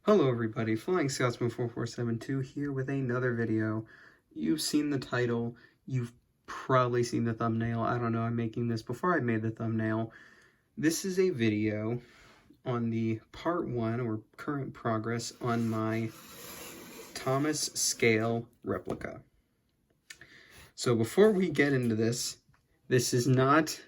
Hello everybody, Flying Scotsman 4472 here with another video. You've seen the title, you've probably seen the thumbnail. I don't know, I'm making this before I made the thumbnail. This is a video on the part 1 or current progress on my Thomas scale replica. So before we get into this is not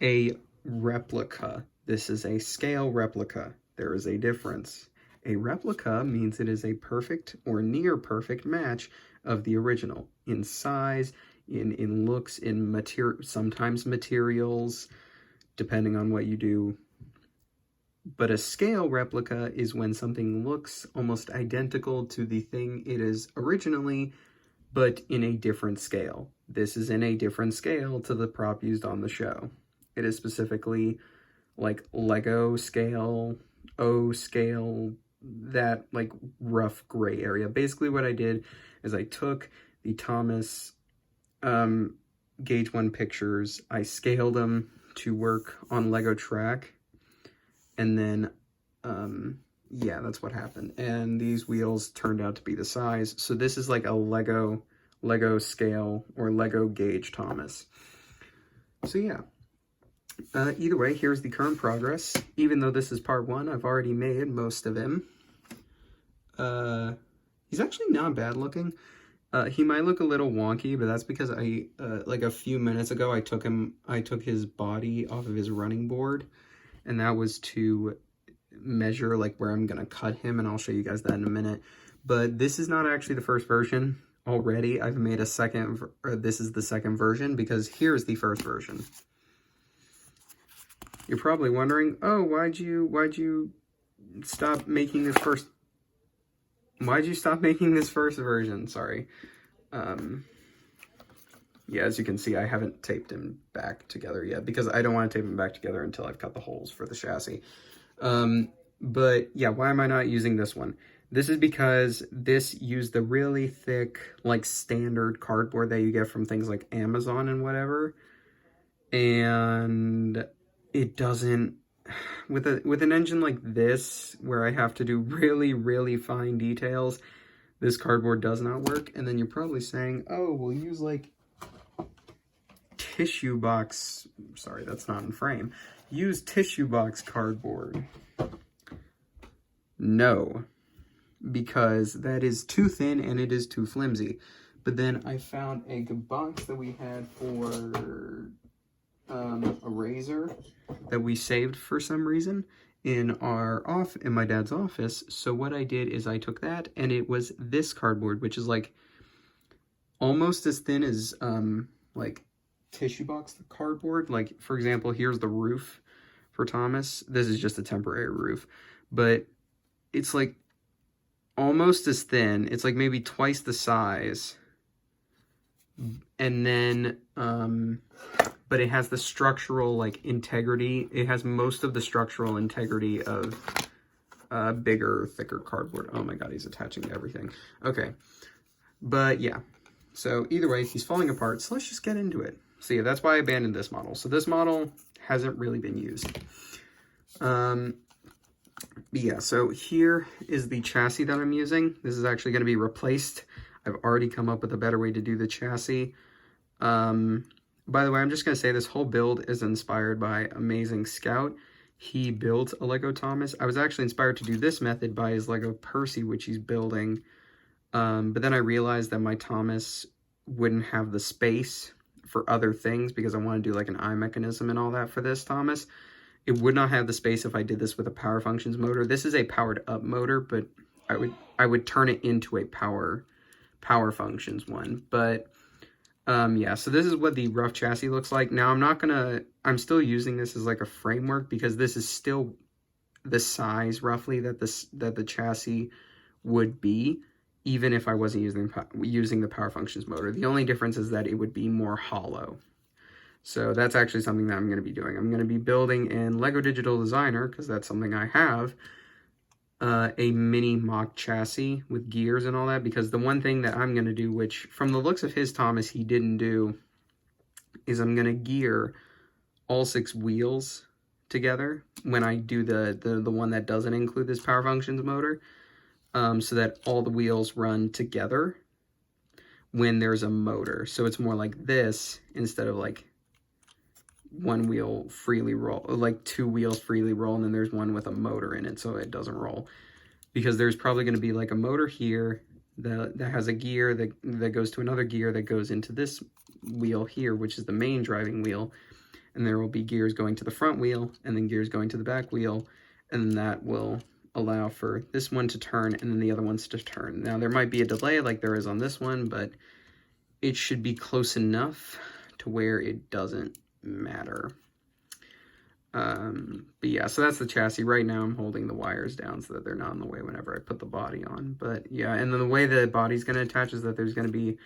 a replica. This is a scale replica. There is a difference. A replica means it is a perfect or near perfect match of the original in size, in looks, in material, sometimes materials, depending on what you do. But a scale replica is when something looks almost identical to the thing it is originally, but in a different scale. This is in a different scale to the prop used on the show. It is specifically like Lego scale, O scale, that like rough gray area. Basically what I did is I took the Thomas gauge 1 pictures, I scaled them to work on Lego track, and then yeah, that's what happened. And these wheels turned out to be the size. So this is like a Lego scale or Lego gauge Thomas. So yeah. Either way, here's the current progress. Even though this is part 1, I've already made most of him. He's actually not bad looking. He might look a little wonky, but that's because like a few minutes ago, I took his body off of his running board, and that was to measure like where I'm gonna cut him, and I'll show you guys that in a minute. But this is not actually the first version. Already, I've made a second, this is the second version, because here's the first version. You're probably wondering, oh, why'd you stop making this first? Why'd you stop making this first version? Sorry. Yeah, as you can see, I haven't taped him back together yet because I don't want to tape him back together until I've cut the holes for the chassis. But yeah, why am I not using this one? This is because this used the really thick, like standard cardboard that you get from things like Amazon and whatever. And it doesn't, with an engine like this, where I have to do really, really fine details, this cardboard does not work. And then you're probably saying, oh, we'll use like tissue box, sorry, that's not in frame. Use tissue box cardboard. No, because that is too thin and it is too flimsy. But then I found a box that we had for a razor that we saved for some reason in my dad's office. So what I did is I took that, and it was this cardboard, which is like almost as thin as like tissue box cardboard. Like, for example, here's the roof for Thomas. This is just a temporary roof, but it's like almost as thin. It's like maybe twice the size. And then but it has the structural like integrity. It has most of the structural integrity of bigger, thicker cardboard. Oh my god, he's attaching to everything. Okay, but yeah, so either way, he's falling apart, so let's just get into it. So yeah, that's why I abandoned this model. So this model hasn't really been used. Yeah, so here is the chassis that I'm using. This is actually going to be replaced. I've already come up with a better way to do the chassis. By the way, I'm just going to say this whole build is inspired by Amazing Scout. He built a Lego Thomas. I was actually inspired to do this method by his Lego Percy, which he's building. But then I realized that my Thomas wouldn't have the space for other things because I want to do like an eye mechanism and all that for this Thomas. It would not have the space if I did this with a power functions motor. This is a powered up motor, but I would turn it into a power functions one. But yeah, so this is what the rough chassis looks like. Now I'm still using this as like a framework because this is still the size roughly that the chassis would be, even if I wasn't using the power functions motor. The only difference is that it would be more hollow. So that's actually something that I'm going to be doing. I'm going to be building in Lego Digital Designer, because that's something I have, a mini mock chassis with gears and all that, because the one thing that I'm going to do, which from the looks of his Thomas he didn't do, is I'm going to gear all 6 wheels together when I do the one that doesn't include this power functions motor, so that all the wheels run together when there's a motor. So it's more like this instead of like one wheel freely roll, like two wheels freely roll, and then there's one with a motor in it so it doesn't roll. Because there's probably going to be like a motor here that has a gear that goes to another gear that goes into this wheel here, which is the main driving wheel. And there will be gears going to the front wheel and then gears going to the back wheel. And that will allow for this one to turn and then the other ones to turn. Now there might be a delay like there is on this one, but it should be close enough to where it doesn't matter. But yeah, so that's the chassis. Right now I'm holding the wires down so that they're not in the way whenever I put the body on. But yeah, and then the way the body's going to attach is that there's going to be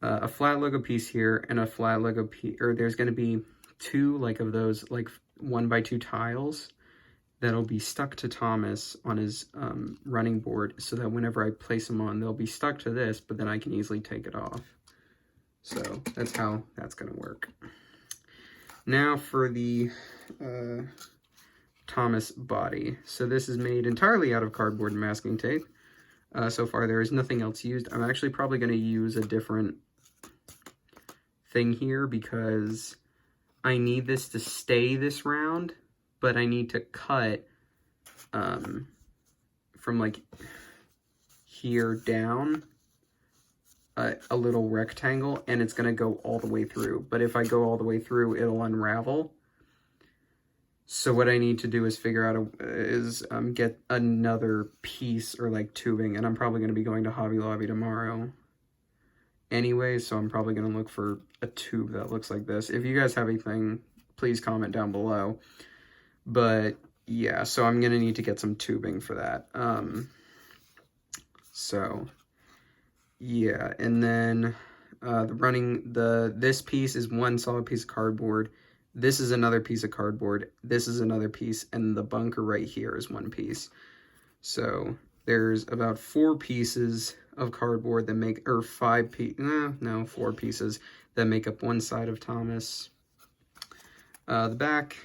a flat Lego piece here and a flat Lego piece, or there's going to be two like of those like 1x2 tiles that'll be stuck to Thomas on his running board, so that whenever I place them on, they'll be stuck to this, but then I can easily take it off. So that's how that's going to work. Now for the Thomas body. So this is made entirely out of cardboard and masking tape. So far there is nothing else used. I'm actually probably going to use a different thing here because I need this to stay this round, but I need to cut from like here down a little rectangle, and it's going to go all the way through. But if I go all the way through, it'll unravel. So what I need to do is figure out get another piece or like tubing, and I'm probably going to be going to Hobby Lobby tomorrow anyway, so I'm probably going to look for a tube that looks like this. If you guys have anything, please comment down below. But yeah, so I'm going to need to get some tubing for that. So yeah, and then this piece is one solid piece of cardboard. This is another piece of cardboard. This is another piece, and the bunker right here is one piece. So there's about 4 pieces of cardboard that make, or 4 pieces that make up one side of Thomas. The back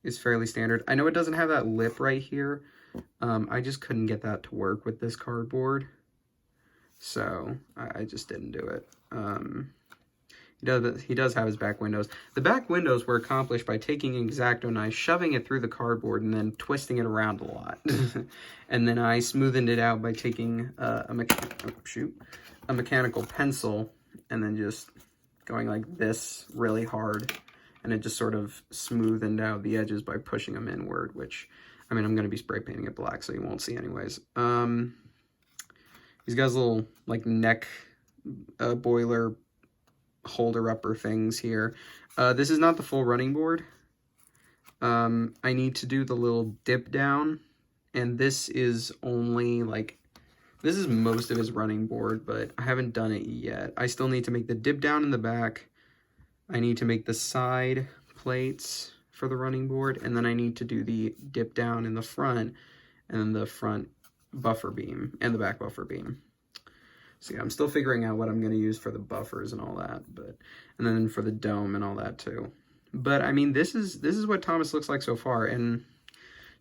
is fairly standard. I know it doesn't have that lip right here. I just couldn't get that to work with this cardboard, so I just didn't do it. He does have his back windows. The back windows were accomplished by taking an X-Acto knife, shoving it through the cardboard, and then twisting it around a lot. And then I smoothened it out by taking a mechanical pencil and then just going like this really hard. And it just sort of smoothened out the edges by pushing them inward, which, I mean, I'm going to be spray painting it black, so you won't see anyways. He's got his little, like, neck boiler holder-upper things here. This is not the full running board. I need to do the little dip down, and this is only, like, this is most of his running board, but I haven't done it yet. I still need to make the dip down in the back. I need to make the side plates for the running board, and then I need to do the dip down in the front, and then the front buffer beam, and the back buffer beam. So yeah, I'm still figuring out what I'm going to use for the buffers and all that, and then for the dome and all that too. But I mean, this is what Thomas looks like so far, and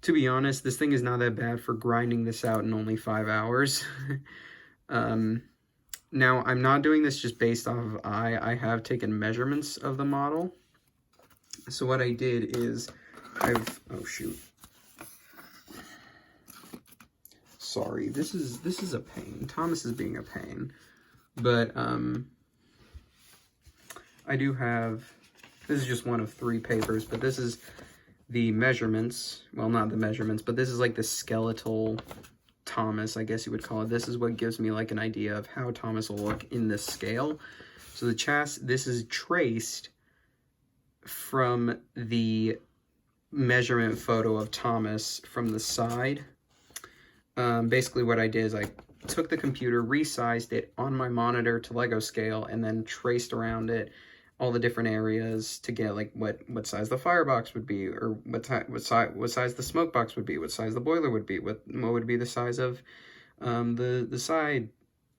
to be honest, this thing is not that bad for grinding this out in only 5 hours. Now, I'm not doing this just based off of eye. I have taken measurements of the model. So what I did is oh shoot. Sorry, this is a pain. Thomas is being a pain. But I do have, this is just one of 3 papers, but this is the measurements. Well, not the measurements, but this is like the skeletal Thomas, I guess you would call it. This is what gives me like an idea of how Thomas will look in this scale. So the chassis, this is traced from the measurement photo of Thomas from the side. Basically what I did is I took the computer, resized it on my monitor to Lego scale, and then traced around it all the different areas to get like what size the firebox would be, or what size the smoke box would be, what size the boiler would be, what would be the size of the side,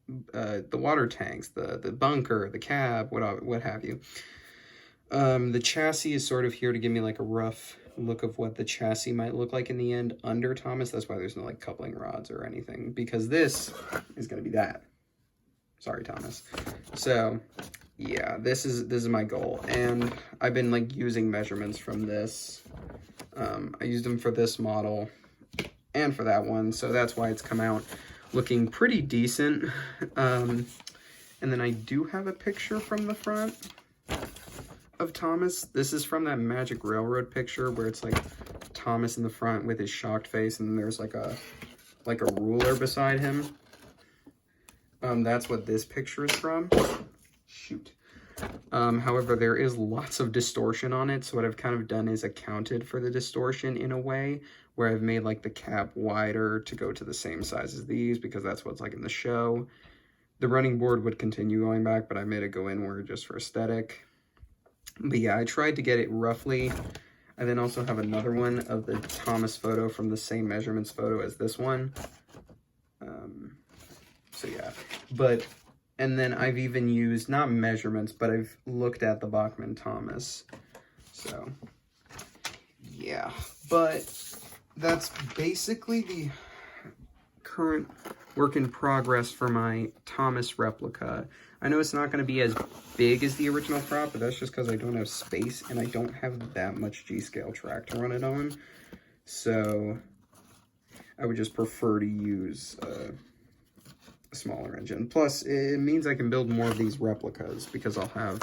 the water tanks, the bunker, the cab, what have you. The chassis is sort of here to give me like a rough look of what the chassis might look like in the end under Thomas. That's why there's no like coupling rods or anything, because this is going to be that. Sorry, Thomas. So yeah, this is my goal, and I've been like using measurements from this. I used them for this model and for that one, so that's why it's come out looking pretty decent. And then I do have a picture from the front of Thomas. This is from that Magic Railroad picture where it's like Thomas in the front with his shocked face, and then there's like a ruler beside him. That's what this picture is from. Shoot. However, there is lots of distortion on it, so what I've kind of done is accounted for the distortion in a way where I've made like the cap wider to go to the same size as these, because that's what's like in the show. The running board would continue going back, but I made it go inward just for aesthetic. But yeah, I tried to get it roughly. I then also have another one of the Thomas photo from the same measurements photo as this one. So yeah, and then I've even used, not measurements, but I've looked at the Bachmann Thomas. So yeah, but that's basically the current work in progress for my Thomas replica. I know it's not going to be as big as the original prop, but that's just because I don't have space and I don't have that much G-scale track to run it on. So I would just prefer to use a smaller engine. Plus, it means I can build more of these replicas because I'll have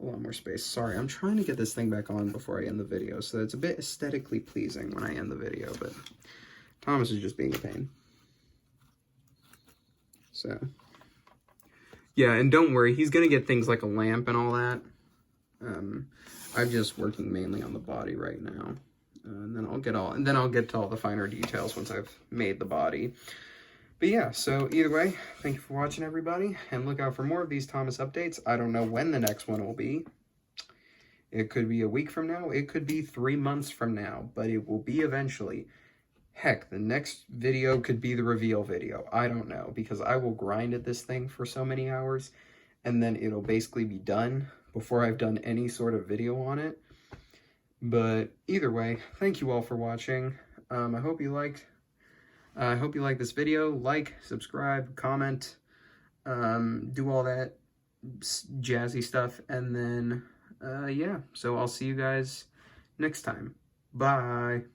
a lot more space. Sorry, I'm trying to get this thing back on before I end the video, so it's a bit aesthetically pleasing when I end the video, but Thomas is just being a pain. So yeah, and don't worry, he's gonna get things like a lamp and all that. I'm just working mainly on the body right now, and then I'll get to all the finer details once I've made the body. But yeah, so either way, thank you for watching, everybody, and look out for more of these Thomas updates. I don't know when the next one will be. It could be a week from now, it could be 3 months from now, but it will be eventually. Heck, the next video could be the reveal video. I don't know, because I will grind at this thing for so many hours, and then it'll basically be done before I've done any sort of video on it. But either way, thank you all for watching. I hope you liked this video. Like, subscribe, comment, do all that jazzy stuff, and then, yeah, so I'll see you guys next time. Bye.